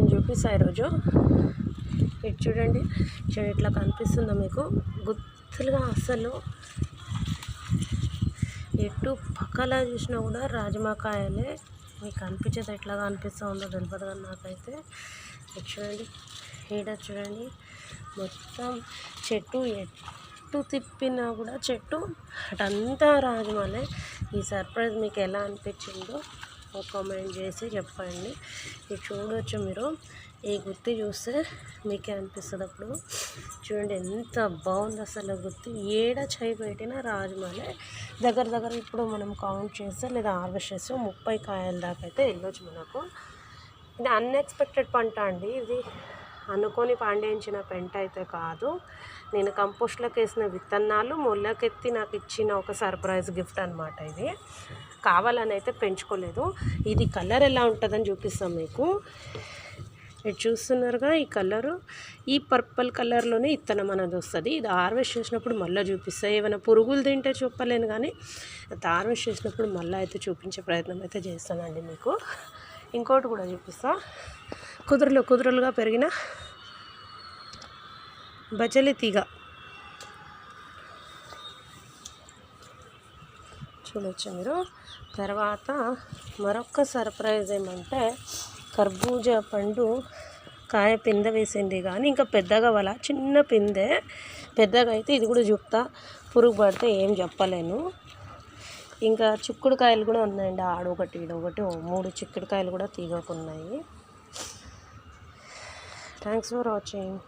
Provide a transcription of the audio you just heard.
నేను చూపిస్తాను ఈరోజు. ఇటు చూడండి, ఇట్లా కనిపిస్తుందా మీకు? గుత్తులుగా అసలు ఎటు పక్కలా చూసినా కూడా రాజమాకాయలే. మీకు కనిపించేది ఎట్లా కనిపిస్తుందో తెలియదు కానీ నాకైతే. ఇటు చూడండి, ఈడ చూడండి, మొత్తం చెట్టు ఎటు తిప్పినా కూడా చెట్టు అటంతా రాజమాలే. ఈ సర్ప్రైజ్ మీకు ఎలా అనిపించిందో ఒక కామెంట్ చేసి చెప్పండి. ఇది చూడవచ్చు మీరు, ఈ గుత్తి చూస్తే మీకే అనిపిస్తుంది. అప్పుడు చూడండి ఎంత బాగుంది అసలు గుత్తి. ఏడ చేయి పెట్టినా రాజమాలే. దగ్గర ఇప్పుడు మనం కౌంట్ చేస్తే లేదా హార్వెస్ట్ చేస్తే 30 కాయల దాకా అయితే వెళ్ళొచ్చు మనకు. ఇది అన్ఎక్స్పెక్టెడ్ పంట అండి. ఇది అనుకొని పండించిన పెంట అయితే కాదు. నేను కంపోస్ట్లోకి వేసిన విత్తనాలు మొలకెత్తి నాకు ఇచ్చిన ఒక సర్ప్రైజ్ గిఫ్ట్ అనమాట. ఇది కావాలని అయితే పెంచుకోలేదు. ఇది కలర్ ఎలా ఉంటుందని చూపిస్తాం మీకు. ఇది చూస్తున్నారుగా, ఈ కలరు, ఈ పర్పుల్ కలర్లోనే ఇత్తనం అనేది వస్తుంది. ఇది హార్వెస్ట్ చేసినప్పుడు మళ్ళీ చూపిస్తాయి. ఏమైనా పురుగులు తింటే చూపలేను కానీ హార్వెస్ట్ చేసినప్పుడు మళ్ళీ అయితే చూపించే ప్రయత్నం అయితే చేస్తానండి మీకు. ఇంకోటి కూడా చూపిస్తా. కుదురులుగా పెరిగిన బచలి తీగ చూడవచ్చు మీరు. తర్వాత మరొక సర్ప్రైజ్ ఏమంటే కర్బూజా పండు కాయ పిందె వేసింది కానీ ఇంకా పెద్దగా అవ్వాల. చిన్న పిందె, పెద్దగా అయితే ఇది కూడా చూపుతా. పురుగు పడితే ఏం చెప్పలేను. ఇంకా చిక్కుడుకాయలు కూడా ఉన్నాయండి. ఆడొకటి ఈడొకటి 3 చిక్కుడుకాయలు కూడా తీగకున్నాయి. Thanks for watching.